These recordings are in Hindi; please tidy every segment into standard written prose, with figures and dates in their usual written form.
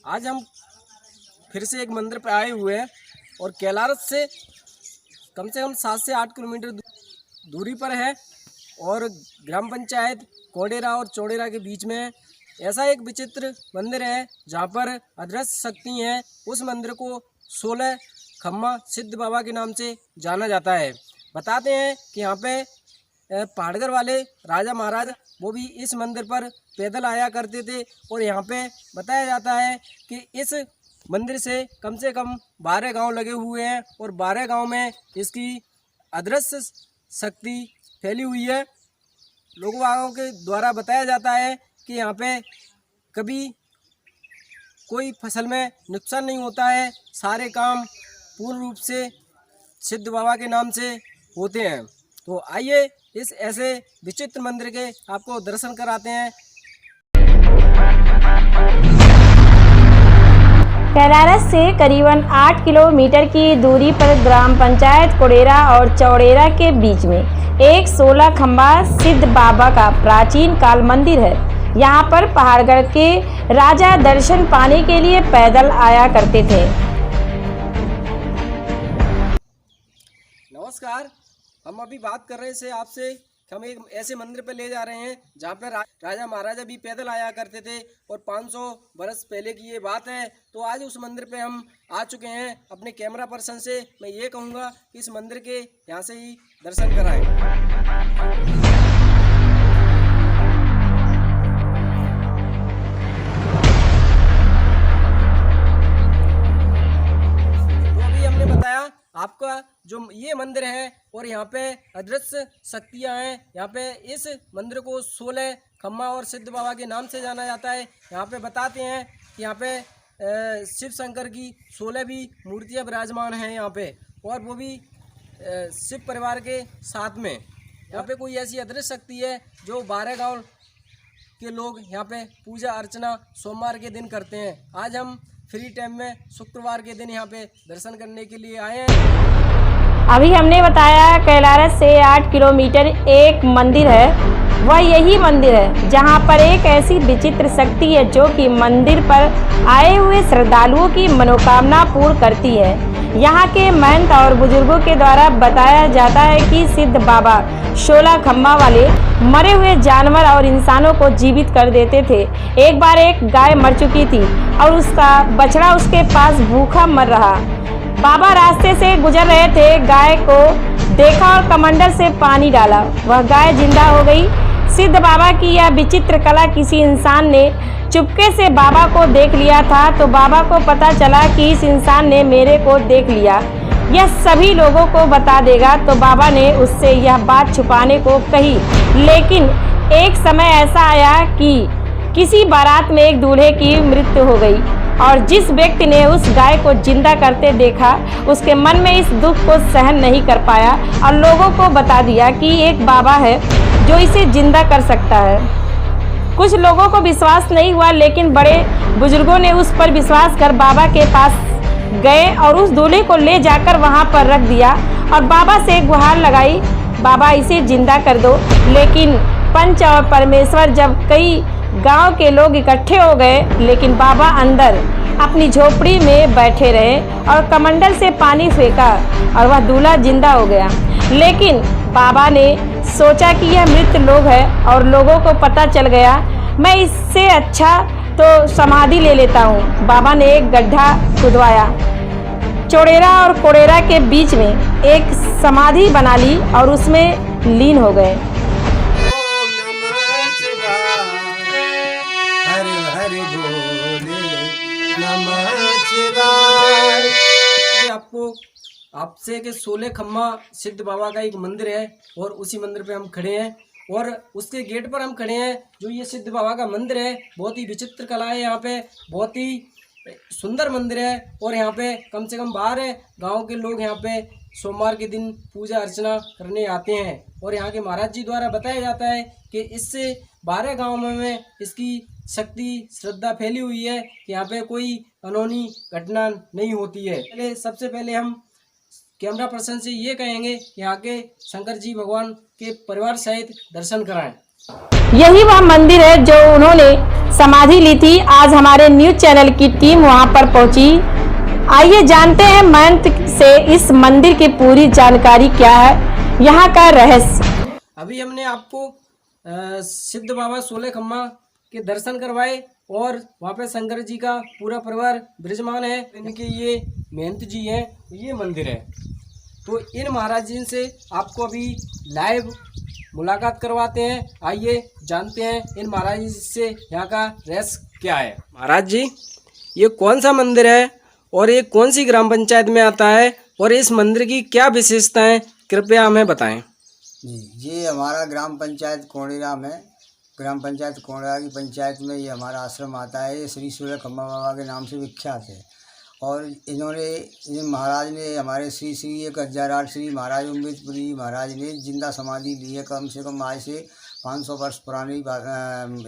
आज हम फिर से एक मंदिर पर आए हुए हैं और कैलारस से कम 7 से 8 किलोमीटर दूरी पर है और ग्राम पंचायत कोडेरा और चौडेरा के बीच में है। ऐसा एक विचित्र मंदिर है जहाँ पर अदृश्य शक्ति हैं। उस मंदिर को 16 खम्मा सिद्ध बाबा के नाम से जाना जाता है। बताते हैं कि यहाँ पे पहाड़गढ़ वाले राजा महाराज वो भी इस मंदिर पर पैदल आया करते थे और यहाँ पे बताया जाता है कि इस मंदिर से कम 12 गांव लगे हुए हैं और 12 गांव में इसकी अदृश्य शक्ति फैली हुई है। लोगों के द्वारा बताया जाता है कि यहाँ पे कभी कोई फसल में नुकसान नहीं होता है, सारे काम पूर्ण रूप से सिद्ध बाबा के नाम से होते हैं। तो आइए इस ऐसे विचित्र मंदिर के आपको दर्शन कराते हैं। कैलारस से करीबन 8 किलोमीटर की दूरी पर ग्राम पंचायत कोडेरा और चौडेरा के बीच में एक 16 खम्बा सिद्ध बाबा का प्राचीन काल मंदिर है। यहाँ पर पहाड़गढ़ के राजा दर्शन पाने के लिए पैदल आया करते थे। नमस्कार, हम अभी बात कर रहे थे आपसे कि हम एक ऐसे मंदिर पर ले जा रहे हैं जहाँ पर राजा महाराजा भी पैदल आया करते थे और 500 बरस पहले की ये बात है। तो आज उस मंदिर पे हम आ चुके हैं। अपने कैमरा पर्सन से मैं ये कहूँगा कि इस मंदिर के यहाँ से ही दर्शन कराएं। तो अभी हमने बताया आपका जो ये मंदिर है और यहाँ पे अदृश्य शक्तियाँ हैं। यहाँ पे इस मंदिर को 16 खम्मा और सिद्ध बाबा के नाम से जाना जाता है। यहाँ पे बताते हैं कि यहाँ पे शिव शंकर की 16 भी मूर्तियाँ विराजमान हैं यहाँ पे और वो भी शिव परिवार के साथ में। यहाँ पे कोई ऐसी अदृश्य शक्ति है जो 12 गांव के लोग यहाँ पे पूजा अर्चना सोमवार के दिन करते हैं। आज हम फ्री टाइम में शुक्रवार के दिन यहाँ पे दर्शन करने के लिए आए हैं। अभी हमने बताया कैलारस से 8 किलोमीटर एक मंदिर है। वह यही मंदिर है जहाँ पर एक ऐसी विचित्र शक्ति है जो कि मंदिर पर आए हुए श्रद्धालुओं की मनोकामना पूर्ण करती है। यहाँ के महंत और बुजुर्गों के द्वारा बताया जाता है कि सिद्ध बाबा 16 खम्मा वाले मरे हुए जानवर और इंसानों को जीवित कर देते थे। एक बार एक गाय मर चुकी थी और उसका बछड़ा उसके पास भूखा मर रहा। बाबा रास्ते से गुजर रहे थे, गाय को देखा और कमंडल से पानी डाला, वह गाय जिंदा हो गई। सिद्ध बाबा की यह विचित्र कला किसी इंसान ने चुपके से बाबा को देख लिया था। तो बाबा को पता चला कि इस इंसान ने मेरे को देख लिया, यह सभी लोगों को बता देगा। तो बाबा ने उससे यह बात छुपाने को कही। लेकिन एक समय ऐसा आया कि किसी बारात में एक दूल्हे की मृत्यु हो गई और जिस व्यक्ति ने उस गाय को जिंदा करते देखा उसके मन में इस दुख को सहन नहीं कर पाया और लोगों को बता दिया कि एक बाबा है जो इसे जिंदा कर सकता है। कुछ लोगों को विश्वास नहीं हुआ, लेकिन बड़े बुजुर्गों ने उस पर विश्वास कर बाबा के पास गए और उस दूल्हे को ले जाकर वहां पर रख दिया और बाबा से गुहार लगाई, बाबा इसे जिंदा कर दो। लेकिन पंच और परमेश्वर जब कई गांव के लोग इकट्ठे हो गए, लेकिन बाबा अंदर अपनी झोपड़ी में बैठे रहे और कमंडल से पानी फेंका और वह दूल्हा जिंदा हो गया। लेकिन बाबा ने सोचा कि यह मृत लोग है और लोगों को पता चल गया, मैं इससे अच्छा तो समाधि ले लेता हूँ। बाबा ने एक गड्ढा खुदवाया, चौडेरा और कोडेरा के बीच में एक समाधि बना ली और उसमें लीन हो गए। आपको आपसे के 16 खम्मा सिद्ध बाबा का एक मंदिर है और उसी मंदिर पे हम खड़े हैं और उसके गेट पर हम खड़े हैं। जो ये सिद्ध बाबा का मंदिर है बहुत ही विचित्र कला है, यहाँ पे बहुत ही सुंदर मंदिर है और यहाँ पे कम से कम 12 गांव के लोग यहाँ पे सोमवार के दिन पूजा अर्चना करने आते हैं और यहाँ के महाराज जी द्वारा बताया जाता है कि इससे 12 गाँव में इसकी शक्ति श्रद्धा फैली हुई है कि यहाँ पे कोई अनहोनी घटना नहीं होती है। सबसे पहले हम कैमरा पर्सन से ये कहेंगे कि यहाँ के शंकर जी भगवान के परिवार सहित दर्शन कराएं। यही वह मंदिर है जो उन्होंने समाधि ली थी। आज हमारे न्यूज चैनल की टीम वहां पर पहुंची। आइए जानते हैं महंत से इस मंदिर की पूरी जानकारी क्या है, यहाँ का रहस्य। अभी हमने आपको सिद्ध बाबा सोले खम्मा के दर्शन करवाए और वहाँ पे शंकर जी का पूरा परिवार विराजमान है। इनके ये महंत जी हैं, ये मंदिर है। तो इन महाराज जी से आपको अभी लाइव मुलाकात करवाते हैं। आइए जानते हैं इन महाराज जी से यहाँ का रहस्य क्या है। महाराज जी, ये कौन सा मंदिर है और ये कौन सी ग्राम पंचायत में आता है और इस मंदिर की क्या विशेषताएं, कृपया हमें बताएं। जी, ये हमारा ग्राम पंचायत कोड़ेरा में, ग्राम पंचायत कोड़ेरा की पंचायत में ये हमारा आश्रम आता है। ये श्री सूर्य खम्मा बाबा के नाम से विख्यात है। और इन महाराज ने हमारे श्री 1008 श्री महाराज अमृतपुरी महाराज ने जिंदा समाधि ली है। कम से कम आज से 500 वर्ष पुरानी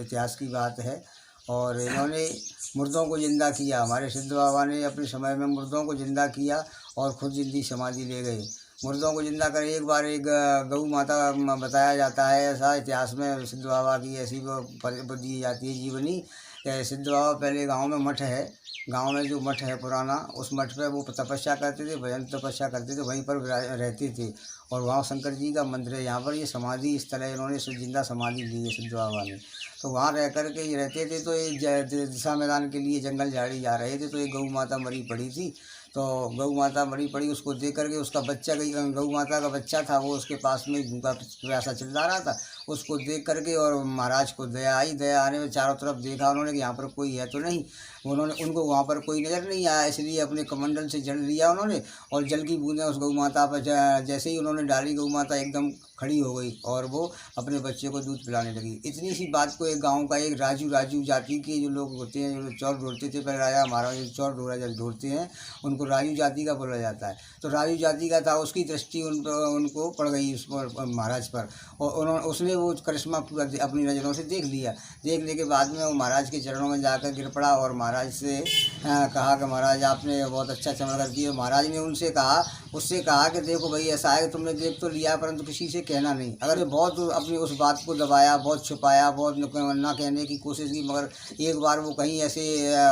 इतिहास की बात है। और इन्होंने मुर्दों को जिंदा किया। हमारे सिद्ध बाबा ने अपने समय में मुर्दों को जिंदा किया और खुद जिंदी समाधि ले गए। मुर्दों को जिंदा कर एक बार एक गऊ माता बताया जाता है, ऐसा इतिहास में सिद्ध बाबा की ऐसी वो दी जाती है जीवनी। सिद्ध बाबा पहले गांव में मठ है, गांव में जो मठ है पुराना, उस मठ पे वो तपस्या करते थे, भजन तपस्या करते थे, वहीं पर रहते थे। और वहाँ शंकर जी का मंदिर है। यहाँ पर ये समाधि इस तरह इन्होंने जिंदा समाधि ली है सिद्ध बाबा ने। तो वहाँ रह कर के ये रहते थे। तो ये दिशा मैदान के लिए जंगल झाड़ी जा रहे थे, तो एक गऊ माता मरी पड़ी थी। तो गऊ माता मरी पड़ी, उसको देख करके उसका बच्चा, गऊ माता का बच्चा था, वो उसके पास में भूखा प्यासा चिल्ला रहा था। उसको देख करके और महाराज को दया आई। दया आने में चारों तरफ देखा उन्होंने कि यहाँ पर कोई है तो नहीं। उनको वहाँ पर कोई नज़र नहीं आया, इसलिए अपने कमंडल से जल लिया उन्होंने और जल की बूंदें उस गऊ माता पर जैसे ही उन्होंने डाली, गऊ माता एकदम खड़ी हो गई और वो अपने बच्चे को दूध पिलाने लगी। इतनी सी बात को एक गांव का एक राजू जाति के जो लोग होते हैं, जो चौर ढोलते थे, पहले राजा महाराज जो चौर ढोलते हैं उनको राजू जाति का बोला जाता है। तो राजू जाति का था, उसकी दृष्टि उनको पड़ गई उस पर, महाराज पर। और उसने वो करिश्मा पूरा अपनी नज़रों से देख लिया। देखने के बाद में वो महाराज के चरणों में जाकर गिर पड़ा और महाराज से कहा कि महाराज आपने बहुत अच्छा चमत्कार किया। महाराज ने उससे कहा कि देखो भाई, ऐसा है कि तुमने देख तो लिया परंतु किसी से कहना नहीं। अगर बहुत अपनी उस बात को दबाया, बहुत छुपाया, बहुत ना कहने की कोशिश की, मगर एक बार वो कहीं ऐसे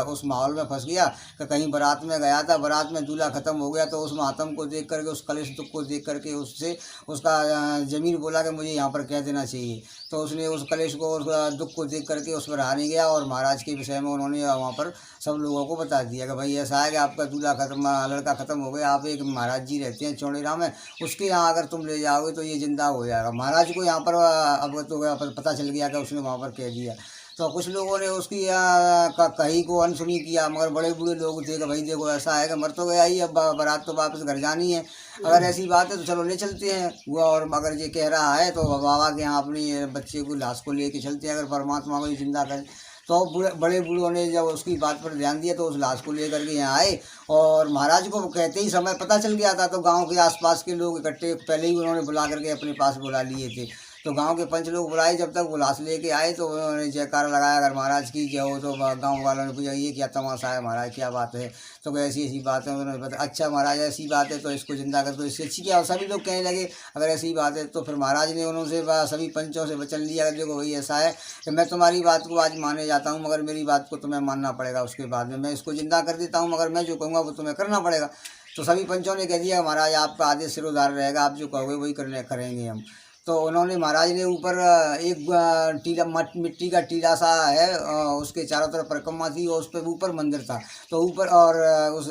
उस माहौल में फंस गया कि कहीं बारात में गया था, बारात में दूल्हा ख़त्म हो गया, तो उस मातम को देख करके, उस कलेश दुख को देख करके उससे उसका ज़मीर बोला कि मुझे यहाँ पर कह देना चाहिए। तो उसने उस कलेश को, उस दुख को देख करके उस पर हार नहीं गया और महाराज के विषय में उन्होंने वहाँ पर सब लोगों को बता दिया कि भाई ऐसा है कि आपका दूल्हा लड़का ख़त्म हो गया, आप एक महाराज जी रहते हैं चौड़ेरा में, उसके यहाँ अगर तुम ले जाओगे तो ये जिंदा हो जाएगा। महाराज को यहाँ पर अब तो पता चल गया कि उसने वहाँ पर कह दिया। तो कुछ लोगों ने उसकी कही को अनसुनी किया, मगर बड़े बूढ़े लोग थे कि भाई देखो ऐसा है कि मर तो गया ही, अब बारात तो वापस घर जानी है, अगर ऐसी बात है तो चलो ले चलते हैं वो। और अगर ये कह रहा है तो बाबा के यहाँ अपनी बच्चे को लाश को लेके चलते हैं, अगर परमात्मा को जिंदा करे। तो बड़े बूढ़ों ने जब उसकी बात पर ध्यान दिया तो उस लाश को लेकर के यहाँ आए और महाराज को कहते ही समय पता चल गया था। तो गांव के आसपास के लोग इकट्ठे पहले ही उन्होंने बुला करके अपने पास बुला लिए थे। तो गांव के पंच लोग बुलाए, जब तक वो लाश लेके आए तो उन्होंने जयकार लगाया, अगर महाराज की जय हो। तो गांव वालों ने पूछा ये क्या तमाशा है महाराज, क्या बात है? तो ऐसी ऐसी बात है। उन्होंने बताया अच्छा महाराज ऐसी बात है तो इसको जिंदा कर दो, इससे अच्छी क्या। सभी लोग कहने लगे अगर ऐसी बात है तो फिर महाराज ने उनसे सभी पंचों से वचन लिया, देखो भाई ऐसा है कि मैं तुम्हारी बात को आज माने जाता हूँ, मगर मेरी बात को तुम्हें मानना पड़ेगा। उसके बाद में मैं इसको जिंदा कर देता हूँ, मगर मैं जो कहूँगा वो तुम्हें करना पड़ेगा। तो सभी पंचों ने कह दिया महाराज आपका आदेश सिरोधार रहेगा, आप जो कहोगे वही करेंगे हम। तो उन्होंने महाराज ने ऊपर एक टीला मिट्टी का टीला सा है, उसके चारों तरफ परिक्रमा थी और उस पर ऊपर मंदिर था। तो ऊपर और उस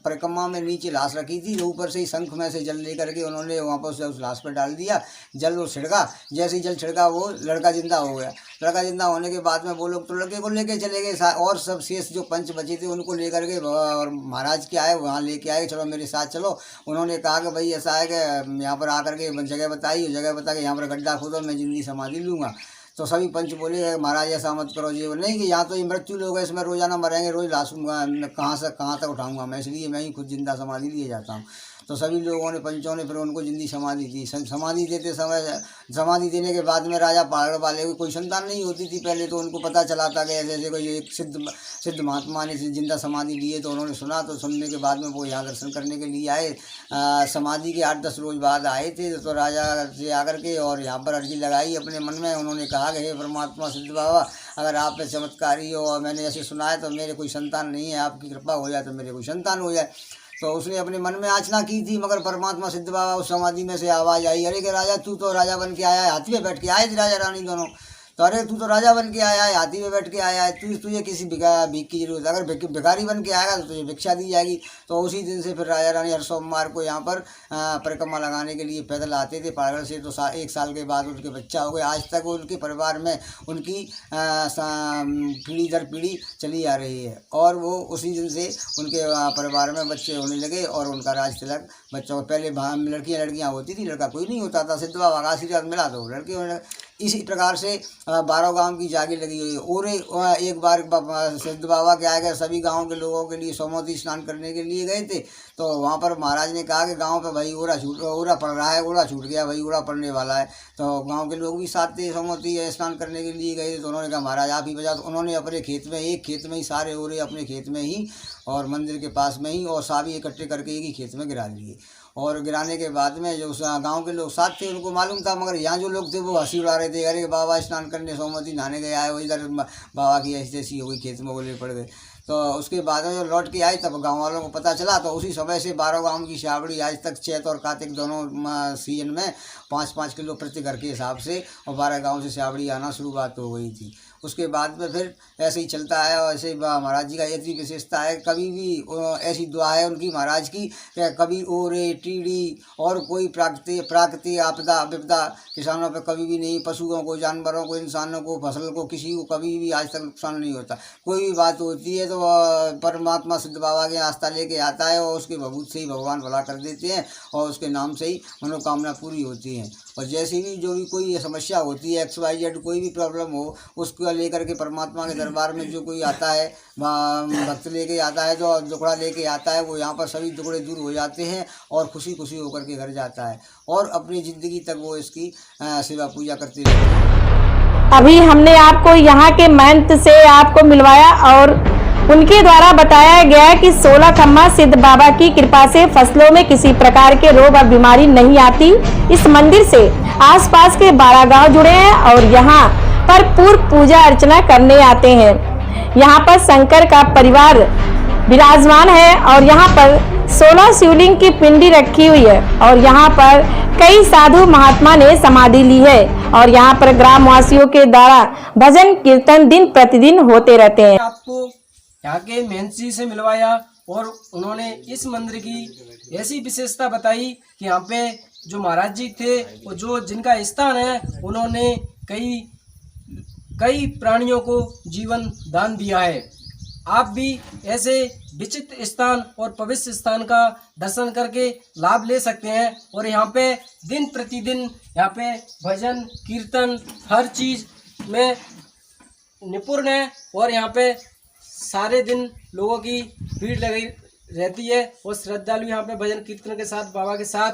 परिक्रमा में नीचे लाश रखी थी, तो ऊपर से ही शंख में से जल लेकर के उन्होंने वहाँ पर उस लाश पर डाल दिया। जल वो छिड़का, जैसे ही जल छिड़का वो लड़का जिंदा हो गया। लड़का जिंदा होने के बाद में वो लोग तो लड़के को लेके चले गए और सब शेष जो पंच बचे थे उनको लेकर के और महाराज के आए, वहाँ लेके आए, चलो मेरे साथ चलो। उन्होंने कहा कि भाई ऐसा है कि यहाँ पर आकर के जगह बताई, जगह बता के यहाँ पर गड्ढा खोदो, मैं जिंदगी समाधि लूँगा। तो सभी पंच बोले महाराज ऐसा मत करो जी, नहीं कि यहाँ तो ये मृत्यु लोग हैं, इसमें रोजाना मरेंगे, रोज लाश कहाँ से कहाँ तक उठाऊंगा मैं, इसलिए मैं ही खुद जिंदा समाधि लिए जाता हूँ। तो सभी लोगों ने, पंचों ने फिर उनको जिंदी समाधि दी। समाधि देते समय, समाधि देने के बाद में राजा पहाड़ वाले को कोई संतान नहीं होती थी पहले, तो उनको पता चला था कि ऐसे ऐसे कोई एक सिद्ध महात्मा ने जिंदा समाधि ली है। तो उन्होंने सुना, तो सुनने के बाद में वो यहाँ दर्शन करने के लिए आए। समाधि के 8-10 रोज बाद आए थे। तो राजा से आकर के और यहाँ पर अर्जी लगाई अपने मन में। उन्होंने कहा कि हे परमात्मा सिद्ध बाबा, अगर आप पे चमत्कारी हो और मैंने ऐसे सुना है तो मेरे कोई संतान नहीं है, आपकी कृपा हो जाए तो मेरे कोई संतान हो जाए। तो उसने अपने मन में याचना की थी, मगर परमात्मा सिद्ध बाबा उस समाधि में से आवाज़ आई, अरे कि राजा तू तो राजा बन के आया है, हाथी में बैठ के आए थे राजा रानी दोनों। तो अरे तू तो राजा बन के आया है, हाथी में बैठ के आया है, तुझे किसी भीख की जरूरत है, अगर भिखारी बन के आएगा तो तुझे भिक्षा दी जाएगी। तो उसी दिन से फिर राजा रानी हर सोमवार को यहाँ पर परिक्रमा लगाने के लिए पैदल आते थे पहाड़ से। तो 1 साल के बाद उनके बच्चा हो गए। आज तक उनके परिवार में उनकी पीढ़ी दर पीढ़ी चली आ रही है, और वो उसी दिन से उनके परिवार में बच्चे होने लगे और उनका राज तिलक बच्चों को, पहले लड़कियाँ होती थी, लड़का कोई नहीं होता था। सिद्ध बाबा का आशीर्वाद मिला तो लड़के होने लगे। इसी प्रकार से 12 गांव की जागी लगी हुई है। और एक बार सिद्ध बाबा के आए गए, सभी गांव के लोगों के लिए सोमवती स्नान करने के लिए गए थे। तो वहाँ पर महाराज ने कहा कि गांव पे भाई ओरा पड़ रहा है, ओरा छूट गया भाई, ओरा पड़ने वाला है। तो गांव के लोग भी साथ थे, सोमवती स्नान करने के लिए गए। तो उन्होंने कहा महाराज आप ही बजा। तो उन्होंने अपने खेत में, एक खेत में ही सारे ओरे अपने खेत में ही और मंदिर के पास में ही, और सभी इकट्ठे करके एक ही खेत में गिरा लिए। और गिराने के बाद में जो गांव के लोग साथ थे उनको मालूम था, मगर यहाँ जो लोग थे वो हंसी उड़ा रहे थे, अरे बाबा स्नान करने सोमवती नहाने गए आए, वो इधर बाबा की ऐसी ऐसी हो गई, खेत में बोले पड़ गए। तो उसके बाद में जो लौट के आई तब गांव वालों को पता चला। तो उसी समय से 12 गांव की छावड़ी आज तक चैत और कार्तिक दोनों सीजन में 5-5 किलो प्रति घर के हिसाब से और 12 गांव से छावड़ी आना शुरुआत हो गई थी। उसके बाद में फिर ऐसे ही चलता है। और ऐसे ही महाराज जी का इतनी विशेषता है, कभी भी ऐसी दुआ है उनकी महाराज की कि कभी ओरे टीड़ी और कोई प्राकृतिक आपदा विपदा किसानों पे कभी भी नहीं, पशुओं को, जानवरों को, इंसानों को, फसल को, किसी को कभी भी आज तक नुकसान नहीं होता। कोई भी बात होती है तो परमात्मा सिद्ध बाबा के आस्था लेके आता है और उसके भभूत से ही भगवान भला कर देते हैं और उसके नाम से ही मनोकामना पूरी होती है। और जैसी भी जो भी कोई समस्या होती है, XYZ कोई भी प्रॉब्लम हो, उसको लेकर के परमात्मा के दरबार में जो कोई आता है, भक्त लेके आता है, जो दुखड़ा लेके आता है, वो यहाँ पर सभी दुखड़े दूर हो जाते हैं और खुशी खुशी होकर के घर जाता है और अपनी ज़िंदगी तक वो इसकी सेवा पूजा करते रहते हैं। अभी हमने आपको यहाँ के महंत से आपको मिलवाया और उनके द्वारा बताया गया कि 16 खम्मा सिद्ध बाबा की कृपा से फसलों में किसी प्रकार के रोग और बीमारी नहीं आती। इस मंदिर से आसपास के 12 गांव जुड़े हैं और यहाँ पर पूर्व पूजा अर्चना करने आते हैं। यहाँ पर शंकर का परिवार विराजमान है और यहाँ पर 16 शिवलिंग की पिंडी रखी हुई है और यहाँ पर कई साधु महात्मा ने समाधि ली है और यहाँ पर ग्रामवासियों के द्वारा भजन कीर्तन दिन प्रतिदिन होते रहते हैं। आपको यहाँ के महंत जी से मिलवाया और उन्होंने इस मंदिर की ऐसी विशेषता बताई कि यहाँ पे जो महाराज जी थे और जो जिनका स्थान है, उन्होंने कई प्राणियों को जीवन दान दिया है। आप भी ऐसे विचित्र स्थान और पवित्र स्थान का दर्शन करके लाभ ले सकते हैं। और यहाँ पे दिन प्रतिदिन यहाँ पे भजन कीर्तन हर चीज़ में निपुण है और यहाँ पे सारे दिन लोगों की भीड़ लगी रहती है और श्रद्धालु यहाँ पे भजन कीर्तन के साथ बाबा के साथ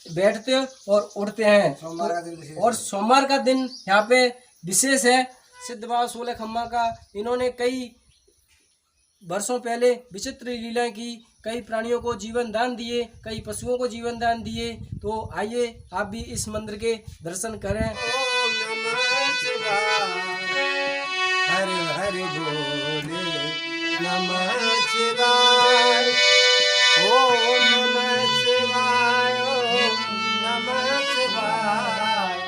बैठते हैं और उठते हैं। और सोमवार का दिन यहाँ पे विशेष है। सिद्ध बाबा 16 खम्मा का इन्होंने कई वर्षों पहले विचित्र लीलाएं की, कई प्राणियों को जीवन दान दिए, कई पशुओं को जीवन दान दिए। तो आइए आप भी इस मंदिर के दर्शन करें। ओम नमः शिवाय, हरे हरे बोले नमः शिवाय, ओम नमः शिवाय, ओम नमः शिवाय।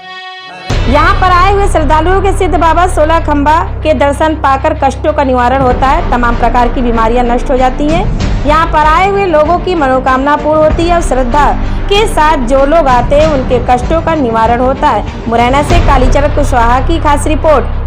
यहाँ पर आए हुए श्रद्धालुओं के सिद्ध बाबा 16 खम्बा के दर्शन पाकर कष्टों का निवारण होता है, तमाम प्रकार की बीमारियां नष्ट हो जाती हैं। यहाँ पर आए हुए लोगों की मनोकामना पूर्ण होती है और श्रद्धा के साथ जो लोग आते हैं उनके कष्टों का निवारण होता है। मुरैना से कालीचरण कुशवाहा की खास रिपोर्ट।